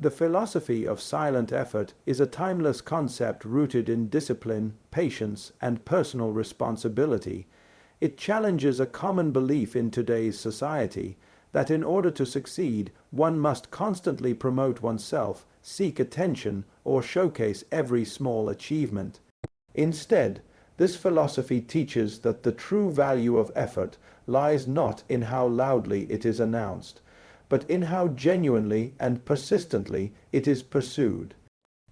The philosophy of silent effort is a timeless concept rooted in discipline, patience, and personal responsibility. It challenges a common belief in today's society that in order to succeed, one must constantly promote oneself, seek attention, or showcase every small achievement. Instead, this philosophy teaches that the true value of effort lies not in how loudly it is announced, but in how genuinely and persistently it is pursued.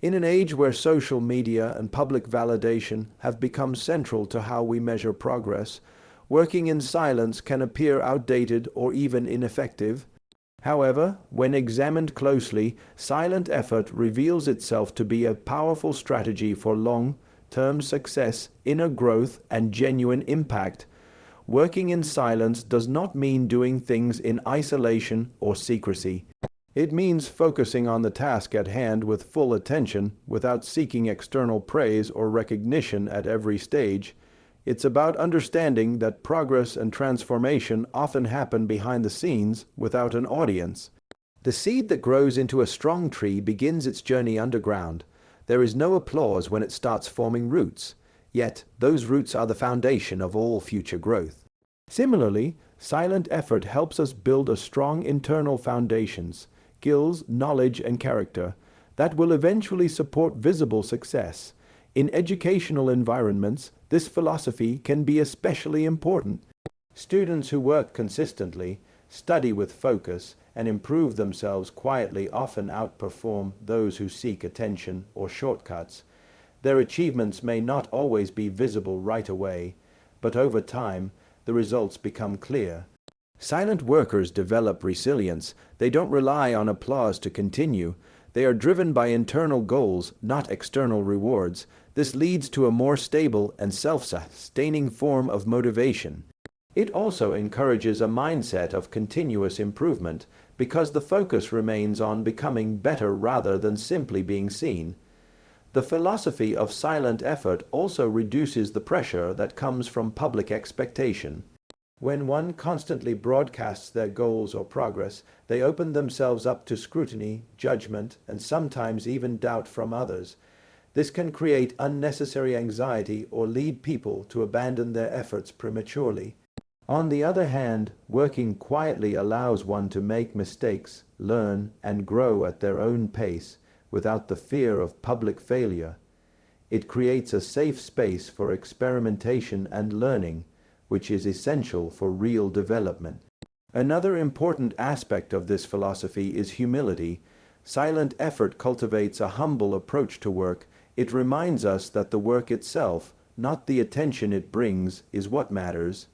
In an age where social media and public validation have become central to how we measure progress, working in silence can appear outdated or even ineffective. However, when examined closely, silent effort reveals itself to be a powerful strategy for long-term success, inner growth, and genuine impact. Working in silence does not mean doing things in isolation or secrecy. It means focusing on the task at hand with full attention without seeking external praise or recognition at every stage. It's about understanding that progress and transformation often happen behind the scenes without an audience. The seed that grows into a strong tree begins its journey underground. There is no applause when it starts forming roots. Yet, those roots are the foundation of all future growth. Similarly, silent effort helps us build a strong internal foundations, skills, knowledge, and character that will eventually support visible success. In educational environments, this philosophy can be especially important. Students who work consistently, study with focus, and improve themselves quietly often outperform those who seek attention or shortcuts. Their achievements may not always be visible right away, but over time, the results become clear. Silent workers develop resilience. They don't rely on applause to continue. They are driven by internal goals, not external rewards. This leads to a more stable and self-sustaining form of motivation. It also encourages a mindset of continuous improvement because the focus remains on becoming better rather than simply being seen. The philosophy of silent effort also reduces the pressure that comes from public expectation. When one constantly broadcasts their goals or progress, they open themselves up to scrutiny, judgment, and sometimes even doubt from others. This can create unnecessary anxiety or lead people to abandon their efforts prematurely. On the other hand, working quietly allows one to make mistakes, learn, and grow at their own pace without the fear of public failure. It creates a safe space for experimentation and learning, which is essential for real development. Another important aspect of this philosophy is humility. Silent effort cultivates a humble approach to work. It reminds us that the work itself, not the attention it brings, is what matters.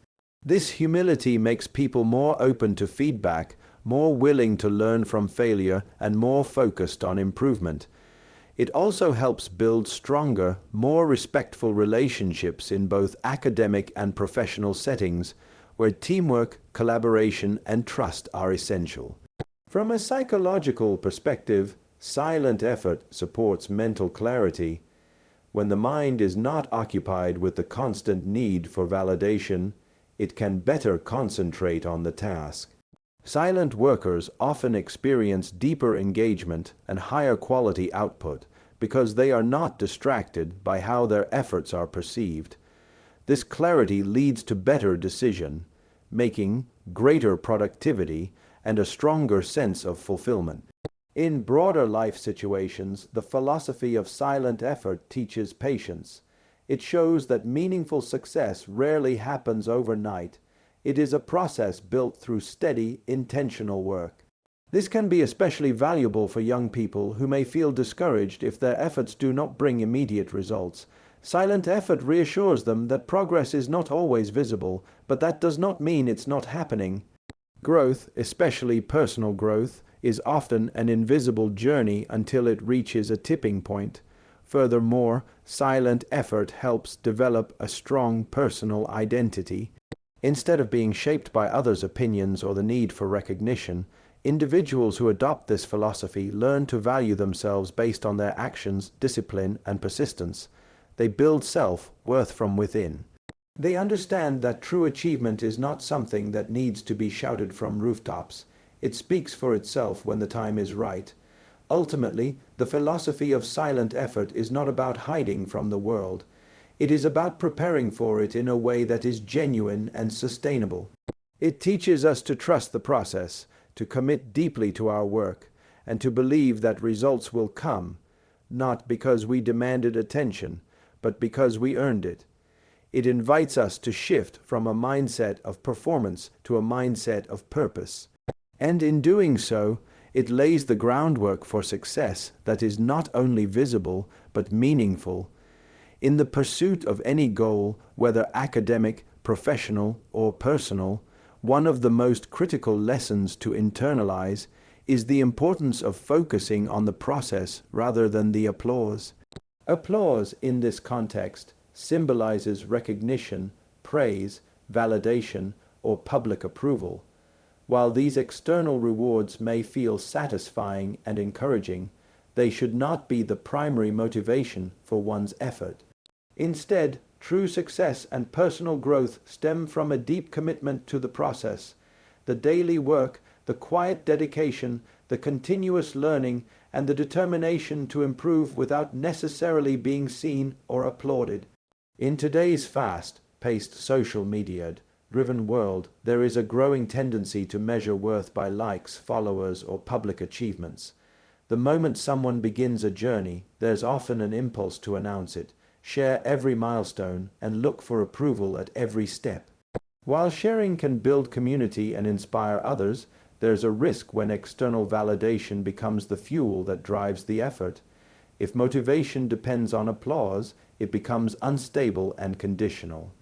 This humility makes people more open to feedback, more willing to learn from failure, and more focused on improvement. It also helps build stronger, more respectful relationships in both academic and professional settings, where teamwork, collaboration, and trust are essential. From a psychological perspective, silent effort supports mental clarity. When the mind is not occupied with the constant need for validation, it can better concentrate on the task. Silent workers often experience deeper engagement and higher quality output because they are not distracted by how their efforts are perceived. This clarity leads to better decision making, greater productivity, and a stronger sense of fulfillment. In broader life situations, the philosophy of silent effort teaches patience. It shows that meaningful success rarely happens overnight. It is a process built through steady, intentional work. This can be especially valuable for young people who may feel discouraged if their efforts do not bring immediate results. Silent effort reassures them that progress is not always visible, but that does not mean it's not happening. Growth, especially personal growth, is often an invisible journey until it reaches a tipping point. Furthermore, silent effort helps develop a strong personal identity. Instead of being shaped by others' opinions or the need for recognition, individuals who adopt this philosophy learn to value themselves based on their actions, discipline, and persistence. They build self-worth from within. They understand that true achievement is not something that needs to be shouted from rooftops. It speaks for itself when the time is right. Ultimately, the philosophy of silent effort is not about hiding from the world. It is about preparing for it in a way that is genuine and sustainable. It teaches us to trust the process, to commit deeply to our work, and to believe that results will come, not because we demanded attention, but because we earned it. It invites us to shift from a mindset of performance to a mindset of purpose. And in doing so, it lays the groundwork for success that is not only visible, but meaningful. In the pursuit of any goal, whether academic, professional, or personal, one of the most critical lessons to internalize is the importance of focusing on the process rather than the applause. Applause, in this context, symbolizes recognition, praise, validation, or public approval. While these external rewards may feel satisfying and encouraging, they should not be the primary motivation for one's effort. Instead, true success and personal growth stem from a deep commitment to the process, the daily work, the quiet dedication, the continuous learning, and the determination to improve without necessarily being seen or applauded. In today's fast-paced social media-driven world, there is a growing tendency to measure worth by likes, followers, or public achievements. The moment someone begins a journey, there's often an impulse to announce it, share every milestone, and look for approval at every step. While sharing can build community and inspire others, there's a risk when external validation becomes the fuel that drives the effort. If motivation depends on applause, it becomes unstable and conditional.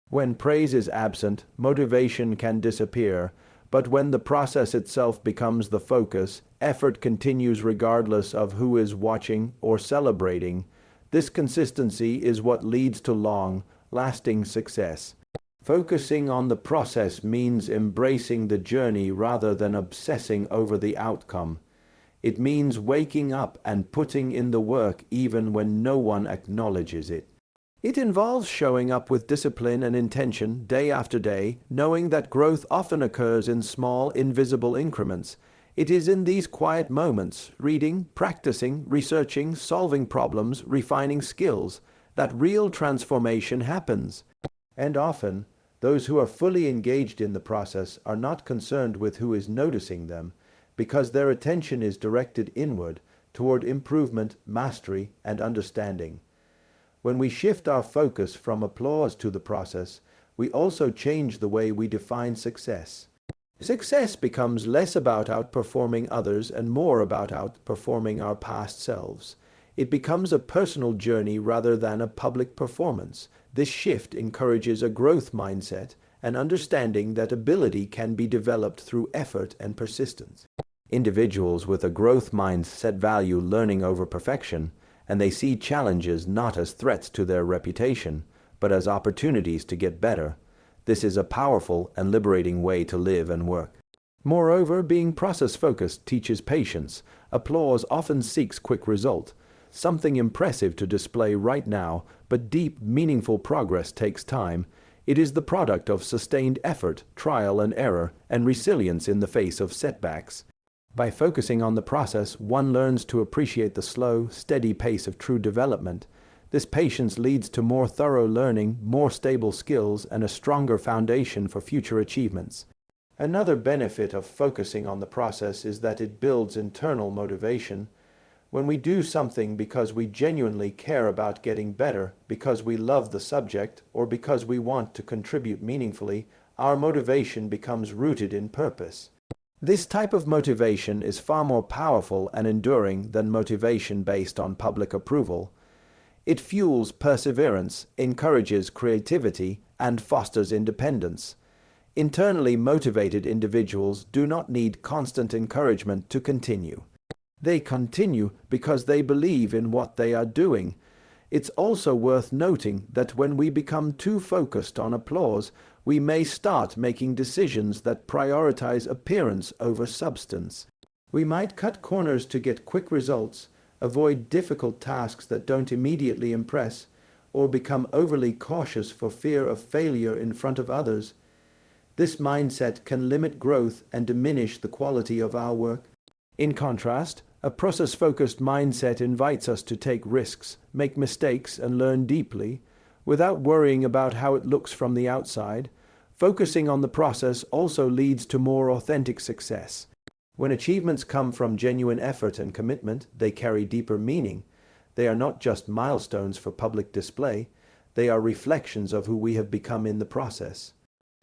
When praise is absent, motivation can disappear, but when the process itself becomes the focus, effort continues regardless of who is watching or celebrating. This consistency is what leads to long, lasting success. Focusing on the process means embracing the journey rather than obsessing over the outcome. It means waking up and putting in the work even when no one acknowledges it. It involves showing up with discipline and intention day after day, knowing that growth often occurs in small, invisible increments. It is in these quiet moments, reading, practicing, researching, solving problems, refining skills, that real transformation happens. And often, those who are fully engaged in the process are not concerned with who is noticing them, because their attention is directed inward, toward improvement, mastery, and understanding. When we shift our focus from applause to the process, we also change the way we define success. Success becomes less about outperforming others and more about outperforming our past selves. It becomes a personal journey rather than a public performance. This shift encourages a growth mindset, an understanding that ability can be developed through effort and persistence. Individuals with a growth mindset value learning over perfection, and they see challenges not as threats to their reputation, but as opportunities to get better. This is a powerful and liberating way to live and work. Moreover, being process-focused teaches patience. Applause often seeks quick result, something impressive to display right now, but deep, meaningful progress takes time. It is the product of sustained effort, trial and error, and resilience in the face of setbacks. By focusing on the process, one learns to appreciate the slow, steady pace of true development. This patience leads to more thorough learning, more stable skills, and a stronger foundation for future achievements. Another benefit of focusing on the process is that it builds internal motivation. When we do something because we genuinely care about getting better, because we love the subject, or because we want to contribute meaningfully, our motivation becomes rooted in purpose. This type of motivation is far more powerful and enduring than motivation based on public approval. It fuels perseverance, encourages creativity, and fosters independence. Internally motivated individuals do not need constant encouragement to continue. They continue because they believe in what they are doing. It's also worth noting that when we become too focused on applause, we may start making decisions that prioritize appearance over substance. We might cut corners to get quick results, avoid difficult tasks that don't immediately impress, or become overly cautious for fear of failure in front of others. This mindset can limit growth and diminish the quality of our work. In contrast, A process-focused mindset invites us to take risks, make mistakes, and learn deeply, without worrying about how it looks from the outside. Focusing on the process also leads to more authentic success. When achievements come from genuine effort and commitment, they carry deeper meaning. They are not just milestones for public display, they are reflections of who we have become in the process.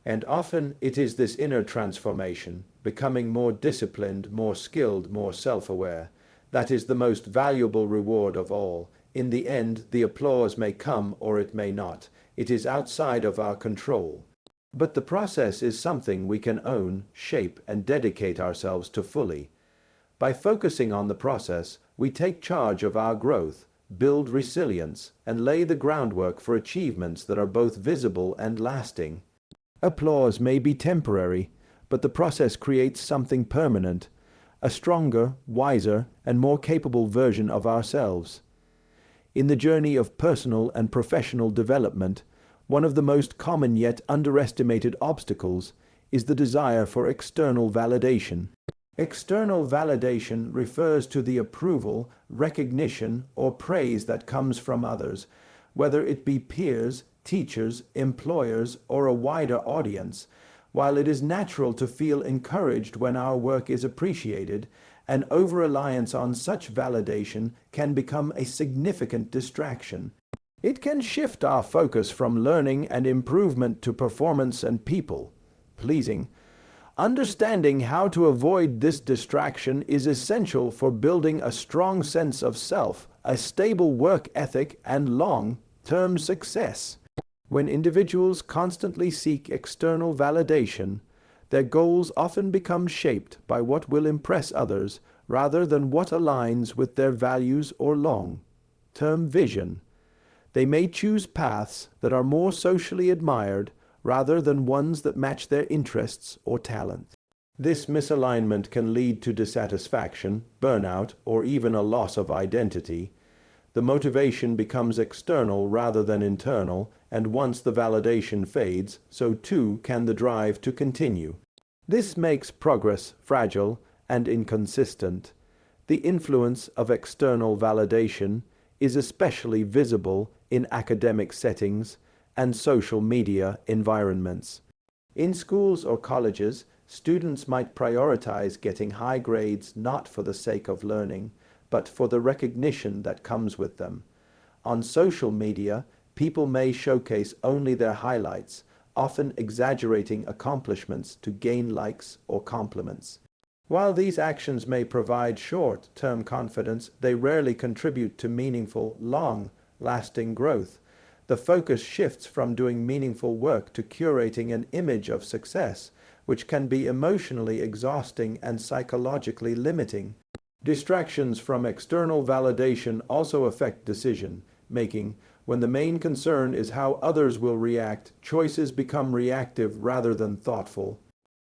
And often it is this inner transformation, becoming more disciplined, more skilled, more self-aware, that is the most valuable reward of all. In the end, the applause may come or it may not. It is outside of our control. But the process is something we can own, shape, and dedicate ourselves to fully. By focusing on the process, we take charge of our growth, build resilience, and lay the groundwork for achievements that are both visible and lasting. Applause may be temporary, but the process creates something permanent, a stronger, wiser, and more capable version of ourselves. In the journey of personal and professional development, one of the most common yet underestimated obstacles is the desire for external validation. External validation refers to the approval, recognition, or praise that comes from others, whether it be peers, teachers, employers, or a wider audience. While it is natural to feel encouraged when our work is appreciated, an over-reliance on such validation can become a significant distraction. It can shift our focus from learning and improvement to performance and people pleasing. Understanding how to avoid this distraction is essential for building a strong sense of self, a stable work ethic, and long-term success. When individuals constantly seek external validation, their goals often become shaped by what will impress others rather than what aligns with their values or long-term vision. They may choose paths that are more socially admired rather than ones that match their interests or talents. This misalignment can lead to dissatisfaction, burnout, or even a loss of identity. The motivation becomes external rather than internal, and once the validation fades, so too can the drive to continue. This makes progress fragile and inconsistent. The influence of external validation is especially visible in academic settings and social media environments. In schools or colleges, students might prioritize getting high grades not for the sake of learning, but for the recognition that comes with them. On social media, people may showcase only their highlights, often exaggerating accomplishments to gain likes or compliments. While these actions may provide short-term confidence, they rarely contribute to meaningful, long-lasting growth. The focus shifts from doing meaningful work to curating an image of success, which can be emotionally exhausting and psychologically limiting. Distractions from external validation also affect decision-making. When the main concern is how others will react, choices become reactive rather than thoughtful.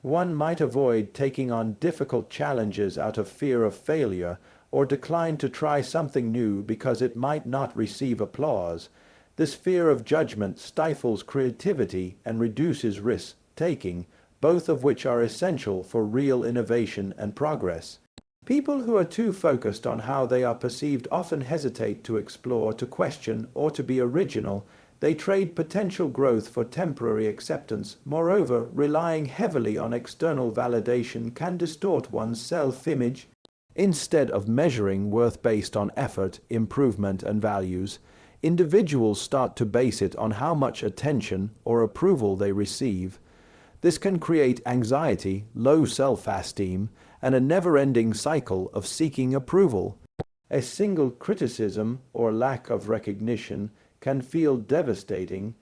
One might avoid taking on difficult challenges out of fear of failure, or decline to try something new because it might not receive applause. This fear of judgment stifles creativity and reduces risk-taking, both of which are essential for real innovation and progress. People who are too focused on how they are perceived often hesitate to explore, to question, or to be original. They trade potential growth for temporary acceptance. Moreover, relying heavily on external validation can distort one's self-image. Instead of measuring worth based on effort, improvement, and values, individuals start to base it on how much attention or approval they receive. This can create anxiety, low self-esteem, and a never-ending cycle of seeking approval. A single criticism or lack of recognition can feel devastating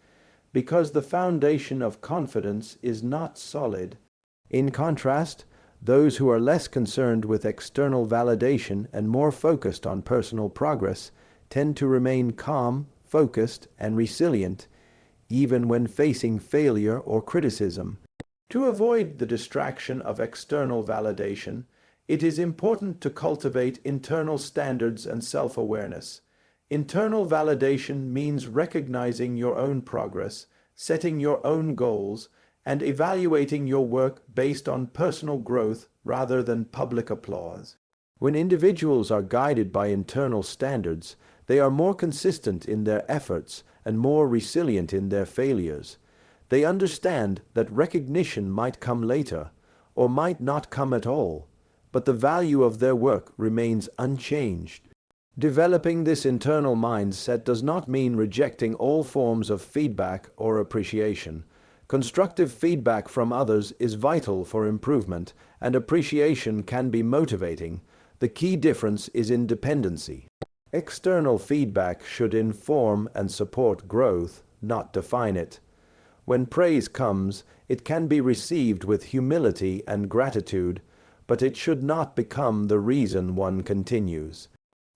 because the foundation of confidence is not solid. In contrast, those who are less concerned with external validation and more focused on personal progress tend to remain calm, focused, and resilient, even when facing failure or criticism. To avoid the distraction of external validation, it is important to cultivate internal standards and self-awareness. Internal validation means recognizing your own progress, setting your own goals, and evaluating your work based on personal growth rather than public applause. When individuals are guided by internal standards, they are more consistent in their efforts and more resilient in their failures. They understand that recognition might come later, or might not come at all, but the value of their work remains unchanged. Developing this internal mindset does not mean rejecting all forms of feedback or appreciation. Constructive feedback from others is vital for improvement, and appreciation can be motivating. The key difference is in dependency. External feedback should inform and support growth, not define it. When praise comes, it can be received with humility and gratitude, but it should not become the reason one continues.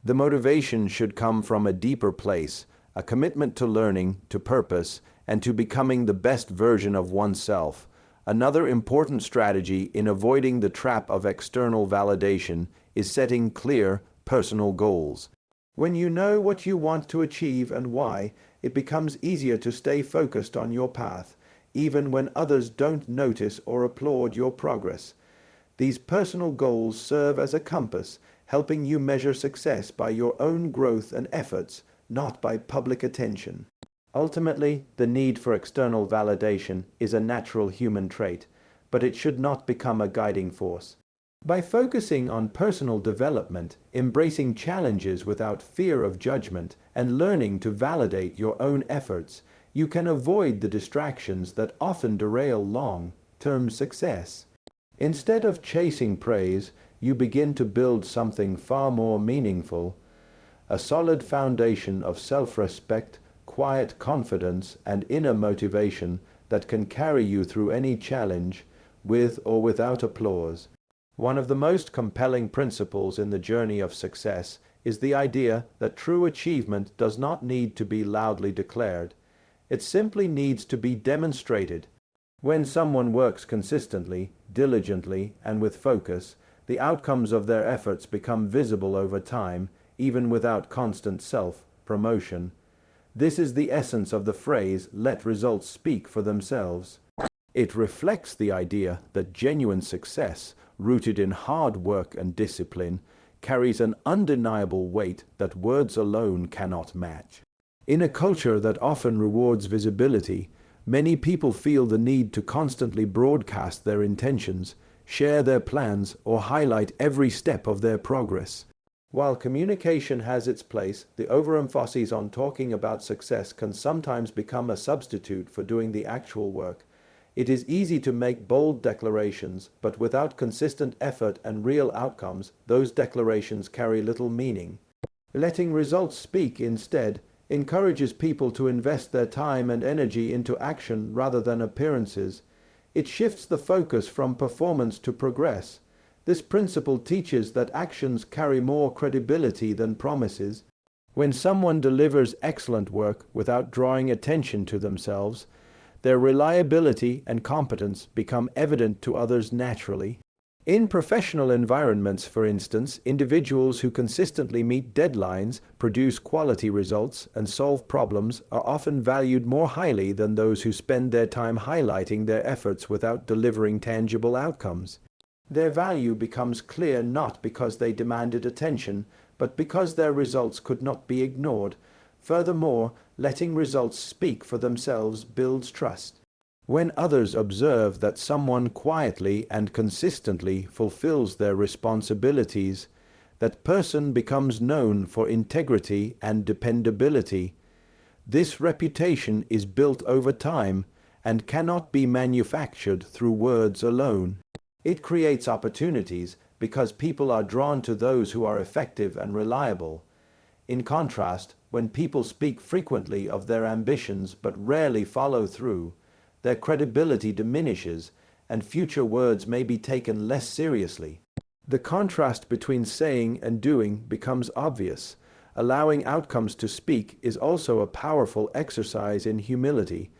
The motivation should come from a deeper place, a commitment to learning, to purpose, and to becoming the best version of oneself. Another important strategy in avoiding the trap of external validation is setting clear, personal goals. When you know what you want to achieve and why, it becomes easier to stay focused on your path, even when others don't notice or applaud your progress. These personal goals serve as a compass, helping you measure success by your own growth and efforts, not by public attention. Ultimately, the need for external validation is a natural human trait, but it should not become a guiding force. By focusing on personal development, embracing challenges without fear of judgment, and learning to validate your own efforts, you can avoid the distractions that often derail long-term success. Instead of chasing praise, you begin to build something far more meaningful, a solid foundation of self-respect, quiet confidence, and inner motivation that can carry you through any challenge, with or without applause. One of the most compelling principles in the journey of success is the idea that true achievement does not need to be loudly declared. It simply needs to be demonstrated. When someone works consistently, diligently, and with focus, the outcomes of their efforts become visible over time, even without constant self-promotion. This is the essence of the phrase, "let results speak for themselves." It reflects the idea that genuine success, rooted in hard work and discipline, carries an undeniable weight that words alone cannot match. In a culture that often rewards visibility, many people feel the need to constantly broadcast their intentions, share their plans, or highlight every step of their progress. While communication has its place, the overemphasis on talking about success can sometimes become a substitute for doing the actual work. It is easy to make bold declarations, but without consistent effort and real outcomes, those declarations carry little meaning. Letting results speak instead encourages people to invest their time and energy into action rather than appearances. It shifts the focus from performance to progress. This principle teaches that actions carry more credibility than promises. When someone delivers excellent work without drawing attention to themselves, their reliability and competence become evident to others naturally. In professional environments, for instance, individuals who consistently meet deadlines, produce quality results, and solve problems are often valued more highly than those who spend their time highlighting their efforts without delivering tangible outcomes. Their value becomes clear not because they demanded attention, but because their results could not be ignored. Furthermore, letting results speak for themselves builds trust. When others observe that someone quietly and consistently fulfills their responsibilities, that person becomes known for integrity and dependability. This reputation is built over time and cannot be manufactured through words alone. It creates opportunities because people are drawn to those who are effective and reliable. In contrast, when people speak frequently of their ambitions but rarely follow through, their credibility diminishes, and future words may be taken less seriously. The contrast between saying and doing becomes obvious. Allowing outcomes to speak is also a powerful exercise in humility.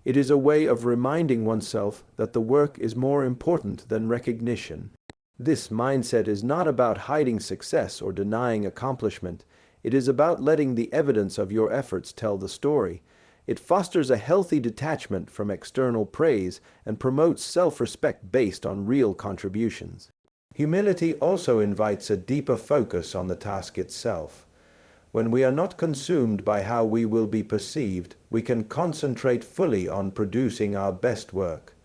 It is a way of reminding oneself that the work is more important than recognition. This mindset is not about hiding success or denying accomplishment. It is about letting the evidence of your efforts tell the story. It fosters a healthy detachment from external praise and promotes self-respect based on real contributions. Humility also invites a deeper focus on the task itself. When we are not consumed by how we will be perceived, we can concentrate fully on producing our best work.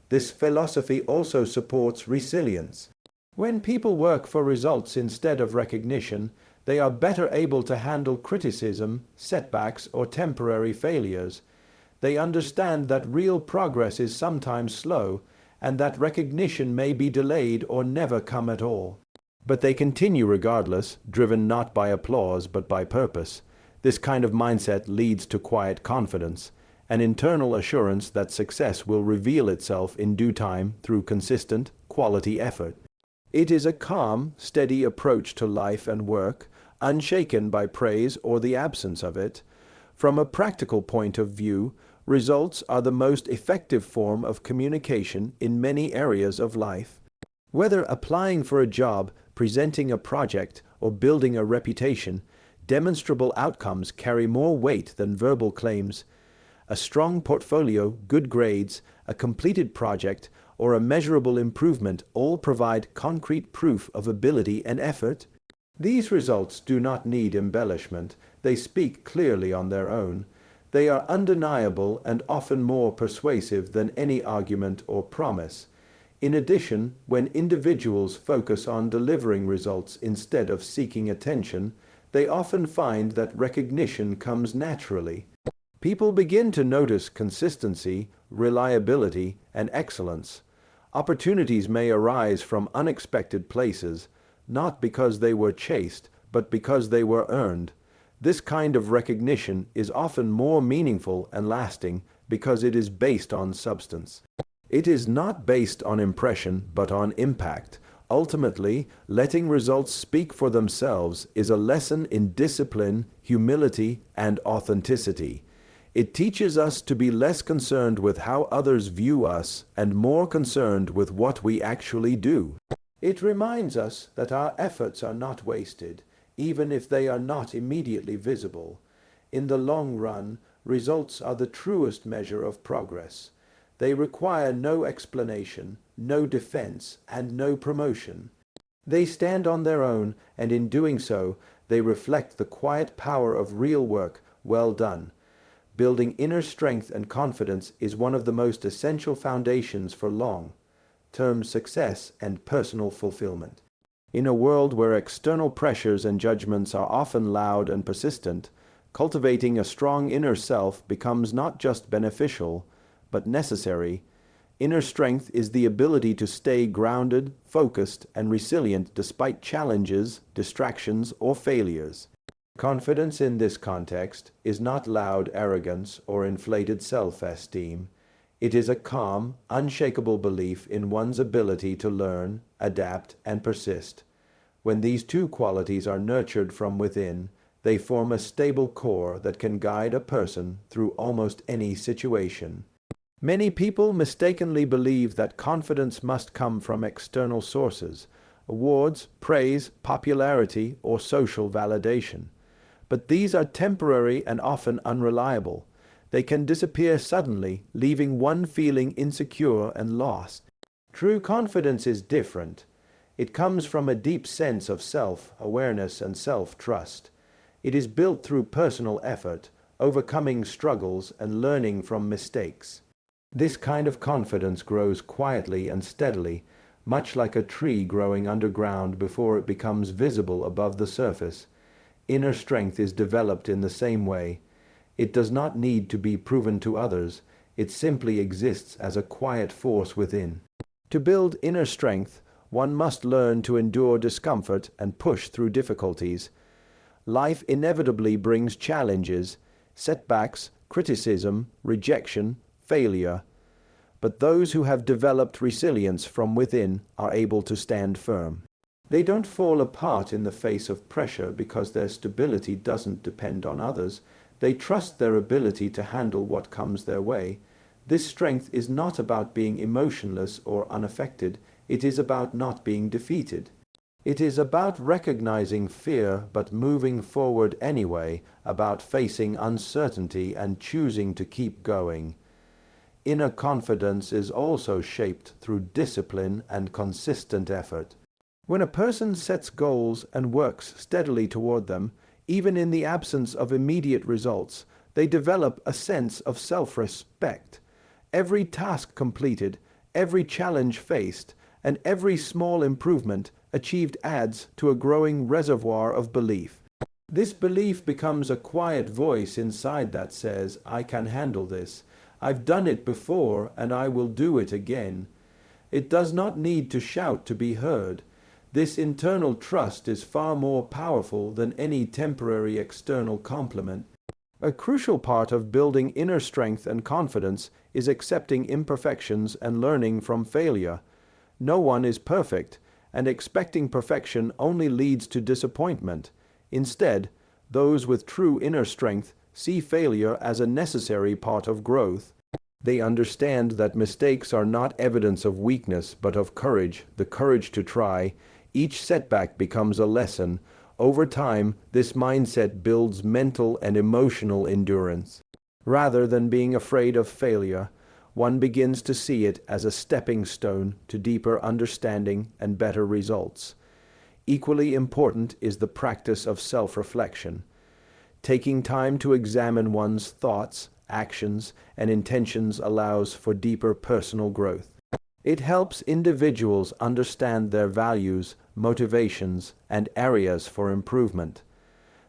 This philosophy also supports resilience. When people work for results instead of recognition, they are better able to handle criticism, setbacks, or temporary failures. They understand that real progress is sometimes slow, and that recognition may be delayed or never come at all. But they continue regardless, driven not by applause but by purpose. This kind of mindset leads to quiet confidence, an internal assurance that success will reveal itself in due time through consistent, quality effort. It is a calm, steady approach to life and work, unshaken by praise or the absence of it. From a practical point of view, results are the most effective form of communication in many areas of life. Whether applying for a job, presenting a project, or building a reputation, demonstrable outcomes carry more weight than verbal claims. A strong portfolio, good grades, a completed project, or a measurable improvement all provide concrete proof of ability and effort. These results do not need embellishment. They speak clearly on their own. They are undeniable and often more persuasive than any argument or promise. In addition, when individuals focus on delivering results instead of seeking attention, they often find that recognition comes naturally. People begin to notice consistency, reliability, and excellence. Opportunities may arise from unexpected places, not because they were chased, but because they were earned. This kind of recognition is often more meaningful and lasting because it is based on substance. It is not based on impression, but on impact. Ultimately, letting results speak for themselves is a lesson in discipline, humility, and authenticity. It teaches us to be less concerned with how others view us and more concerned with what we actually do. It reminds us that our efforts are not wasted, even if they are not immediately visible. In the long run, results are the truest measure of progress. They require no explanation, no defense, and no promotion. They stand on their own, and in doing so, they reflect the quiet power of real work well done. Building inner strength and confidence is one of the most essential foundations for long-term success and personal fulfillment. In a world where external pressures and judgments are often loud and persistent, cultivating a strong inner self becomes not just beneficial, but necessary. Inner strength is the ability to stay grounded, focused, and resilient despite challenges, distractions, or failures. Confidence in this context is not loud arrogance or inflated self-esteem. It is a calm, unshakable belief in one's ability to learn, adapt, and persist. When these two qualities are nurtured from within, they form a stable core that can guide a person through almost any situation. Many people mistakenly believe that confidence must come from external sources, awards, praise, popularity, or social validation. But these are temporary and often unreliable. They can disappear suddenly, leaving one feeling insecure and lost. True confidence is different. It comes from a deep sense of self-awareness and self-trust. It is built through personal effort, overcoming struggles, and learning from mistakes. This kind of confidence grows quietly and steadily, much like a tree growing underground before it becomes visible above the surface. Inner strength is developed in the same way. It does not need to be proven to others. It simply exists as a quiet force within. To build inner strength, one must learn to endure discomfort and push through difficulties. Life inevitably brings challenges, setbacks, criticism, rejection, failure. But those who have developed resilience from within are able to stand firm. They don't fall apart in the face of pressure because their stability doesn't depend on others. They trust their ability to handle what comes their way. This strength is not about being emotionless or unaffected. It is about not being defeated. It is about recognizing fear but moving forward anyway, about facing uncertainty and choosing to keep going. Inner confidence is also shaped through discipline and consistent effort. When a person sets goals and works steadily toward them, even in the absence of immediate results, they develop a sense of self-respect. Every task completed, every challenge faced, and every small improvement achieved adds to a growing reservoir of belief. This belief becomes a quiet voice inside that says, "I can handle this. I've done it before and I will do it again." It does not need to shout to be heard. This internal trust is far more powerful than any temporary external compliment. A crucial part of building inner strength and confidence is accepting imperfections and learning from failure. No one is perfect, and expecting perfection only leads to disappointment. Instead, those with true inner strength see failure as a necessary part of growth. They understand that mistakes are not evidence of weakness, but of courage, the courage to try. Each setback becomes a lesson. Over time, this mindset builds mental and emotional endurance. Rather than being afraid of failure, one begins to see it as a stepping stone to deeper understanding and better results. Equally important is the practice of self-reflection. Taking time to examine one's thoughts, actions, and intentions allows for deeper personal growth. It helps individuals understand their values, motivations, and areas for improvement.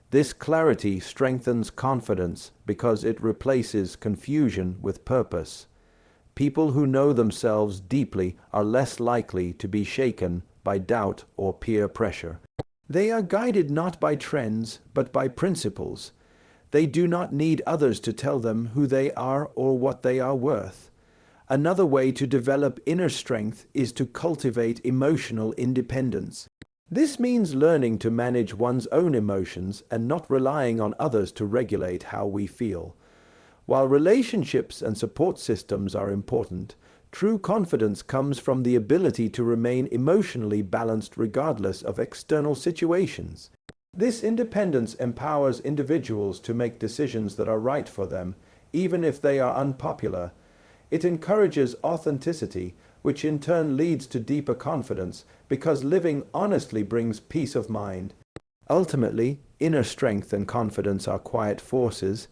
This clarity strengthens confidence because it replaces confusion with purpose. People who know themselves deeply are less likely to be shaken by doubt or peer pressure. They are guided not by trends, but by principles. They do not need others to tell them who they are or what they are worth. Another way to develop inner strength is to cultivate emotional independence. This means learning to manage one's own emotions and not relying on others to regulate how we feel. While relationships and support systems are important, true confidence comes from the ability to remain emotionally balanced regardless of external situations. This independence empowers individuals to make decisions that are right for them, even if they are unpopular. It encourages authenticity, which in turn leads to deeper confidence, because living honestly brings peace of mind. Ultimately, inner strength and confidence are quiet forces.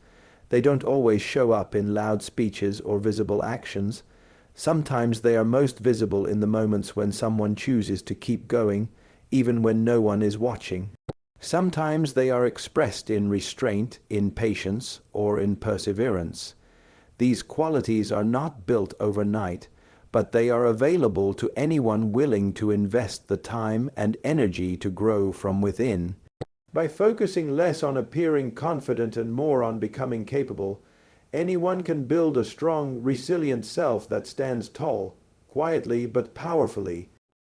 They don't always show up in loud speeches or visible actions. Sometimes they are most visible in the moments when someone chooses to keep going, even when no one is watching. Sometimes they are expressed in restraint, in patience, or in perseverance. These qualities are not built overnight, but they are available to anyone willing to invest the time and energy to grow from within. By focusing less on appearing confident and more on becoming capable, anyone can build a strong, resilient self that stands tall, quietly but powerfully.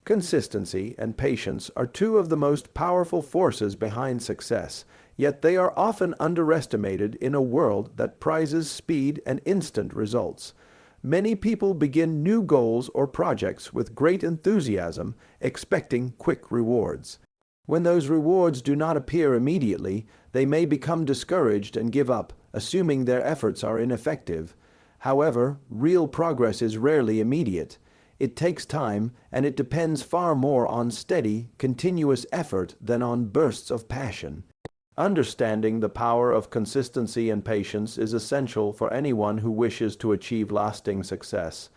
Consistency and patience are two of the most powerful forces behind success, yet they are often underestimated in a world that prizes speed and instant results. Many people begin new goals or projects with great enthusiasm, expecting quick rewards. When those rewards do not appear immediately, they may become discouraged and give up, assuming their efforts are ineffective. However, real progress is rarely immediate. It takes time, and it depends far more on steady, continuous effort than on bursts of passion. Understanding the power of consistency and patience is essential for anyone who wishes to achieve lasting success.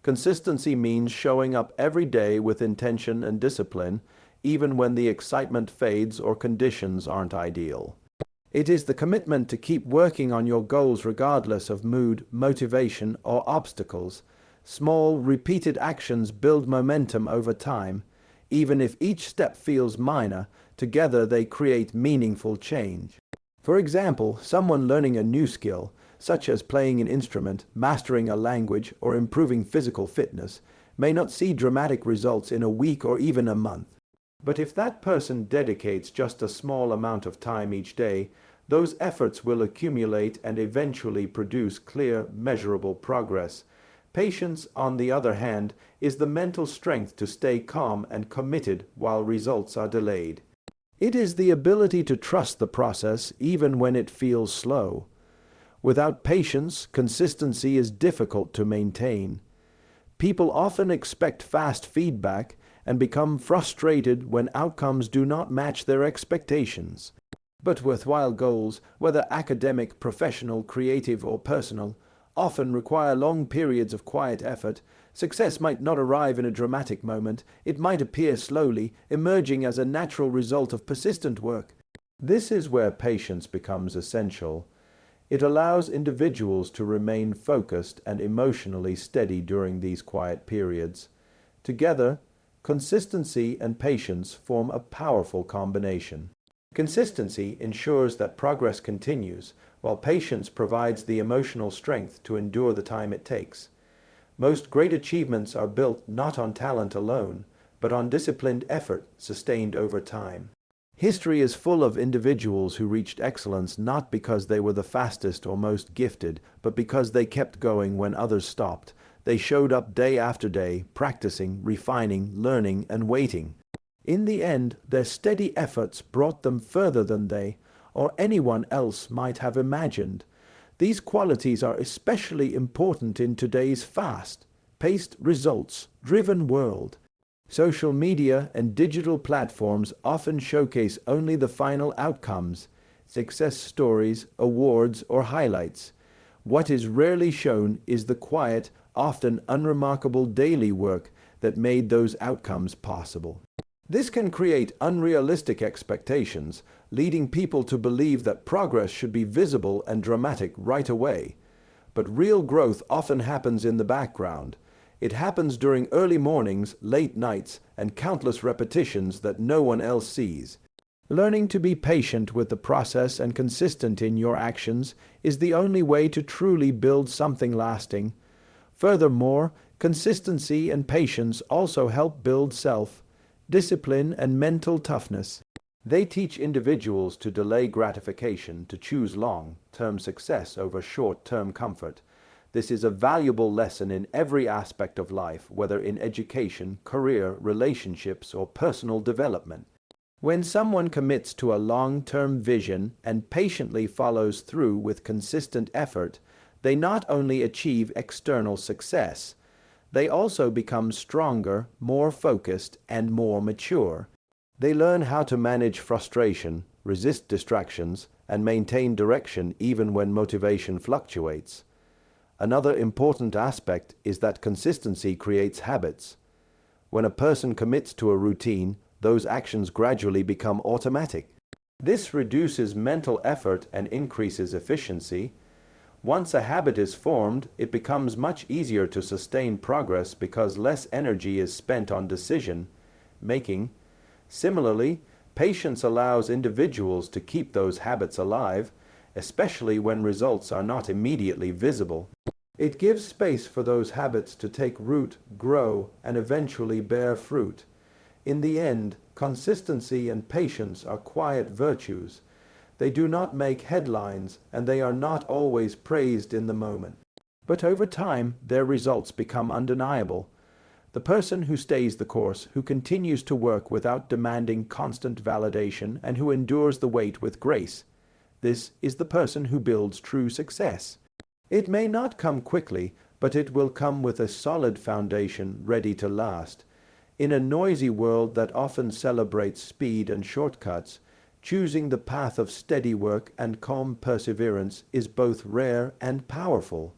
Consistency means showing up every day with intention and discipline, even when the excitement fades or conditions aren't ideal. It is the commitment to keep working on your goals regardless of mood, motivation, or obstacles. Small, repeated actions build momentum over time. Even if each step feels minor, together they create meaningful change. For example, someone learning a new skill, such as playing an instrument, mastering a language, or improving physical fitness, may not see dramatic results in a week or even a month. But if that person dedicates just a small amount of time each day, those efforts will accumulate and eventually produce clear, measurable progress. Patience, on the other hand, is the mental strength to stay calm and committed while results are delayed. It is the ability to trust the process even when it feels slow. Without patience, consistency is difficult to maintain. People often expect fast feedback, and become frustrated when outcomes do not match their expectations. But worthwhile goals, whether academic, professional, creative, or personal, often require long periods of quiet effort. Success might not arrive in a dramatic moment. It might appear slowly, emerging as a natural result of persistent work. This is where patience becomes essential. It allows individuals to remain focused and emotionally steady during these quiet periods. Together, consistency and patience form a powerful combination. Consistency ensures that progress continues, while patience provides the emotional strength to endure the time it takes. Most great achievements are built not on talent alone, but on disciplined effort sustained over time. History is full of individuals who reached excellence not because they were the fastest or most gifted, but because they kept going when others stopped. They showed up day after day, practicing, refining, learning, and waiting. In the end, their steady efforts brought them further than they or anyone else might have imagined. These qualities are especially important in today's fast-paced, results-driven world. Social media and digital platforms often showcase only the final outcomes, success stories, awards, or highlights. What is rarely shown is the quiet, often unremarkable daily work that made those outcomes possible. This can create unrealistic expectations, leading people to believe that progress should be visible and dramatic right away. But real growth often happens in the background. It happens during early mornings, late nights, and countless repetitions that no one else sees. Learning to be patient with the process and consistent in your actions is the only way to truly build something lasting. Furthermore, consistency and patience also help build discipline, and mental toughness. They teach individuals to delay gratification, to choose long-term success over short-term comfort. This is a valuable lesson in every aspect of life, whether in education, career, relationships, or personal development. When someone commits to a long-term vision and patiently follows through with consistent effort, they not only achieve external success, they also become stronger, more focused, and more mature. They learn how to manage frustration, resist distractions, and maintain direction even when motivation fluctuates. Another important aspect is that consistency creates habits. When a person commits to a routine, those actions gradually become automatic. This reduces mental effort and increases efficiency. Once a habit is formed, it becomes much easier to sustain progress because less energy is spent on decision-making. Similarly, patience allows individuals to keep those habits alive, especially when results are not immediately visible. It gives space for those habits to take root, grow, and eventually bear fruit. In the end, consistency and patience are quiet virtues. They do not make headlines, and they are not always praised in the moment. But over time, their results become undeniable. The person who stays the course, who continues to work without demanding constant validation, and who endures the wait with grace, this is the person who builds true success. It may not come quickly, but it will come with a solid foundation ready to last. In a noisy world that often celebrates speed and shortcuts, choosing the path of steady work and calm perseverance is both rare and powerful.